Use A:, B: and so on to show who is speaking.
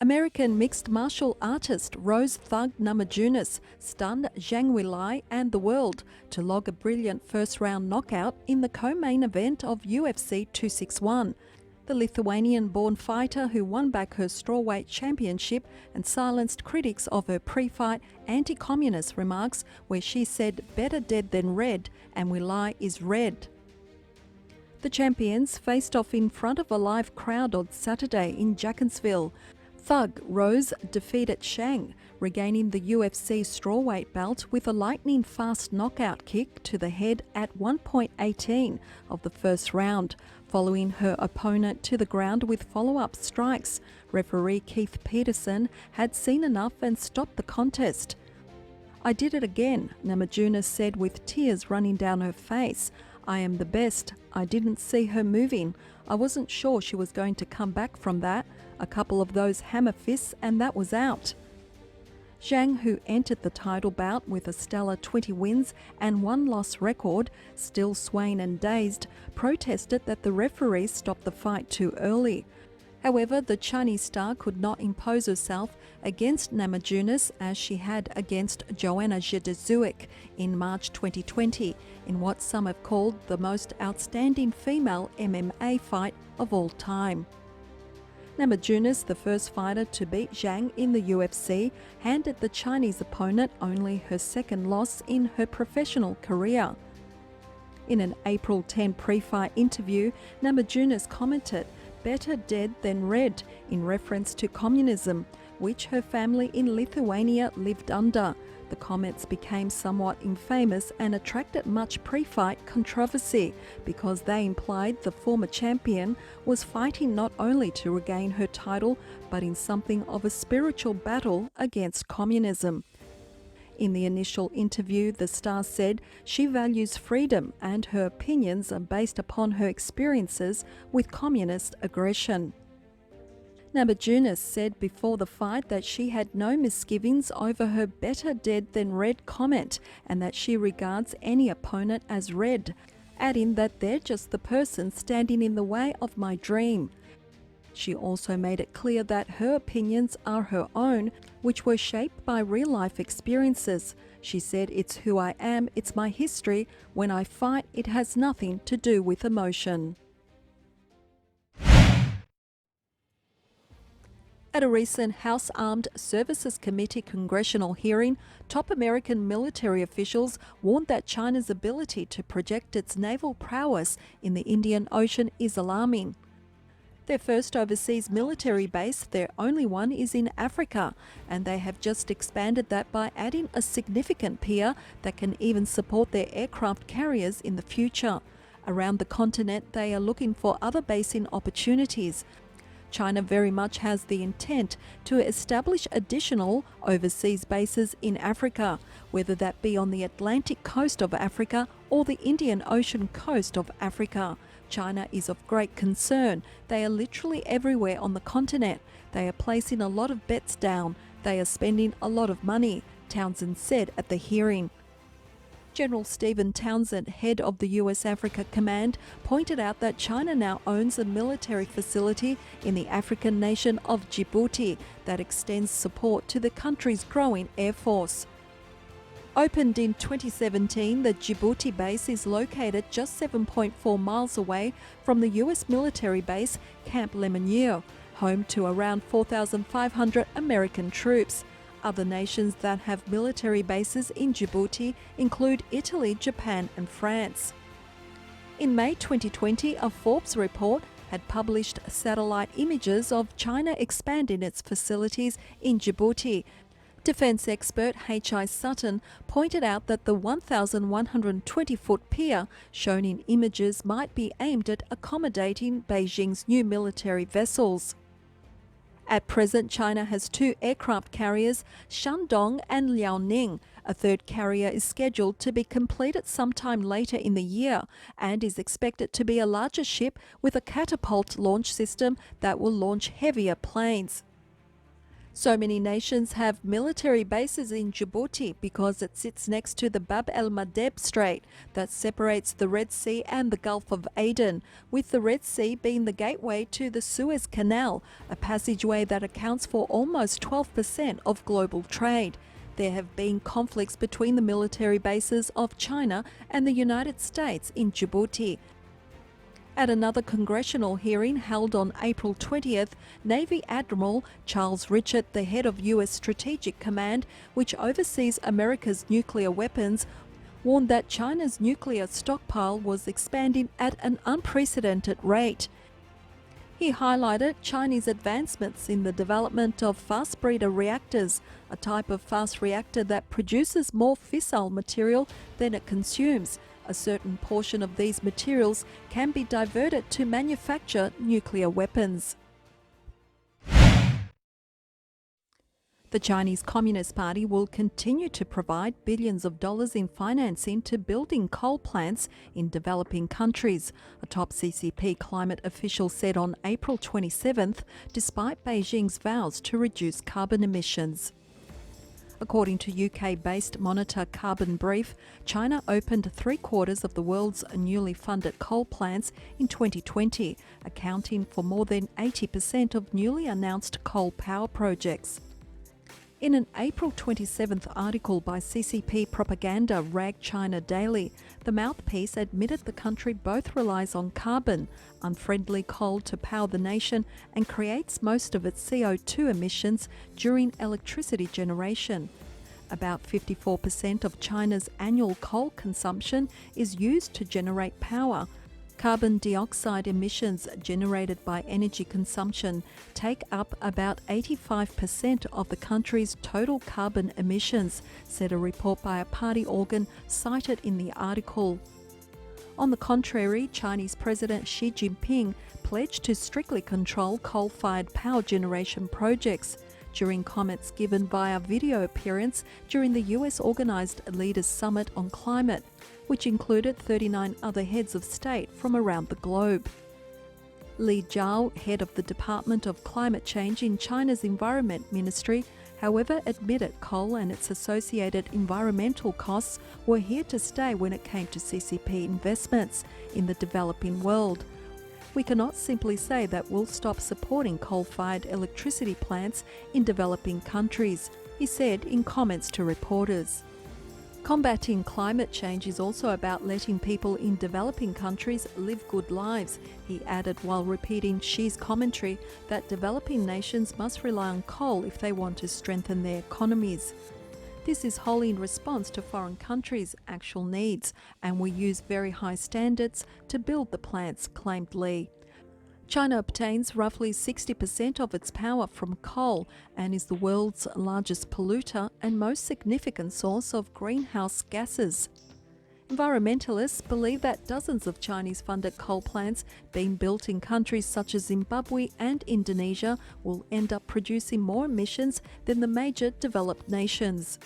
A: American mixed martial artist Rose Namajunas stunned Zhang Weili and the world to log a brilliant first-round knockout in the co-main event of UFC 261. The Lithuanian-born fighter who won back her strawweight championship and silenced critics of her pre-fight anti-communist remarks where she said better dead than red and Weili is red. The champions faced off in front of a live crowd on Saturday in Jacksonville. Thug Rose defeated Zhang, regaining the UFC strawweight belt with a lightning-fast knockout kick to the head at 1.18 of the first round, following her opponent to the ground with follow-up strikes. Referee Keith Peterson had seen enough and stopped the contest. "I did it again," Namajunas said with tears running down her face. "I am the best. I didn't see her moving. I wasn't sure she was going to come back from that. A couple of those hammer fists and that was out." Zhang, who entered the title bout with a stellar 20 wins and 1-loss record, still swaying and dazed, protested that the referee stopped the fight too early. However, the Chinese star could not impose herself against Namajunas as she had against Joanna Jedrzejczyk in March 2020 in what some have called the most outstanding female MMA fight of all time. Namajunas, the first fighter to beat Zhang in the UFC, handed the Chinese opponent only her second loss in her professional career. In an April 10 pre-fight interview, Namajunas commented, "Better dead than red," in reference to communism, which her family in Lithuania lived under. The comments became somewhat infamous and attracted much pre-fight controversy because they implied the former champion was fighting not only to regain her title, but in something of a spiritual battle against communism. In the initial interview, the star said she values freedom and her opinions are based upon her experiences with communist aggression. Namajunas said before the fight that she had no misgivings over her better dead than red comment and that she regards any opponent as red, adding that they're just the person standing in the way of my dream. She also made it clear that her opinions are her own, which were shaped by real-life experiences. She said, "It's who I am, it's my history. When I fight, it has nothing to do with emotion." At a recent House Armed Services Committee congressional hearing, top American military officials warned that China's ability to project its naval prowess in the Indian Ocean is alarming. Their first overseas military base, their only one, is in Africa, and they have just expanded that by adding a significant pier that can even support their aircraft carriers in the future. Around the continent, they are looking for other basing opportunities. China very much has the intent to establish additional overseas bases in Africa, whether that be on the Atlantic coast of Africa or the Indian Ocean coast of Africa. China is of great concern. They are literally everywhere on the continent. They are placing a lot of bets down. They are spending a lot of money, Townsend said at the hearing. General Stephen Townsend, head of the US Africa Command, pointed out that China now owns a military facility in the African nation of Djibouti that extends support to the country's growing air force. Opened in 2017, the Djibouti base is located just 7.4 miles away from the US military base Camp Lemonnier, home to around 4,500 American troops. Other nations that have military bases in Djibouti include Italy, Japan and France. In May 2020, a Forbes report had published satellite images of China expanding its facilities in Djibouti. Defence expert H.I. Sutton pointed out that the 1,120-foot pier shown in images might be aimed at accommodating Beijing's new military vessels. At present, China has 2 aircraft carriers, Shandong and Liaoning. A third carrier is scheduled to be completed sometime later in the year and is expected to be a larger ship with a catapult launch system that will launch heavier planes. So many nations have military bases in Djibouti because it sits next to the Bab el-Mandeb Strait that separates the Red Sea and the Gulf of Aden, with the Red Sea being the gateway to the Suez Canal, a passageway that accounts for almost 12% of global trade. There have been conflicts between the military bases of China and the United States in Djibouti. At another congressional hearing held on April 20th, Navy Admiral Charles Richard, the head of U.S. Strategic Command, which oversees America's nuclear weapons, warned that China's nuclear stockpile was expanding at an unprecedented rate. He highlighted Chinese advancements in the development of fast breeder reactors, a type of fast reactor that produces more fissile material than it consumes. A certain portion of these materials can be diverted to manufacture nuclear weapons. The Chinese Communist Party will continue to provide billions of dollars in financing to building coal plants in developing countries, a top CCP climate official said on April 27th, despite Beijing's vows to reduce carbon emissions. According to UK-based monitor Carbon Brief, China opened 3/4 of the world's newly funded coal plants in 2020, accounting for more than 80% of newly announced coal power projects. In an April 27th article by CCP propaganda rag China Daily, the mouthpiece admitted the country both relies on carbon, unfriendly coal to power the nation, and creates most of its CO2 emissions during electricity generation. About 54% of China's annual coal consumption is used to generate power. Carbon dioxide emissions generated by energy consumption take up about 85% of the country's total carbon emissions, said a report by a party organ cited in the article. On the contrary, Chinese President Xi Jinping pledged to strictly control coal-fired power generation projects. During comments given via video appearance during the US-organised Leaders Summit on Climate, which included 39 other heads of state from around the globe. Li Zhao, head of the Department of Climate Change in China's Environment Ministry, however, admitted coal and its associated environmental costs were here to stay when it came to CCP investments in the developing world. We cannot simply say that we'll stop supporting coal-fired electricity plants in developing countries, he said in comments to reporters. Combating climate change is also about letting people in developing countries live good lives, he added while repeating Xi's commentary that developing nations must rely on coal if they want to strengthen their economies. This is wholly in response to foreign countries' actual needs, and we use very high standards to build the plants, claimed Li. China obtains roughly 60% of its power from coal and is the world's largest polluter and most significant source of greenhouse gases. Environmentalists believe that dozens of Chinese-funded coal plants being built in countries such as Zimbabwe and Indonesia will end up producing more emissions than the major developed nations.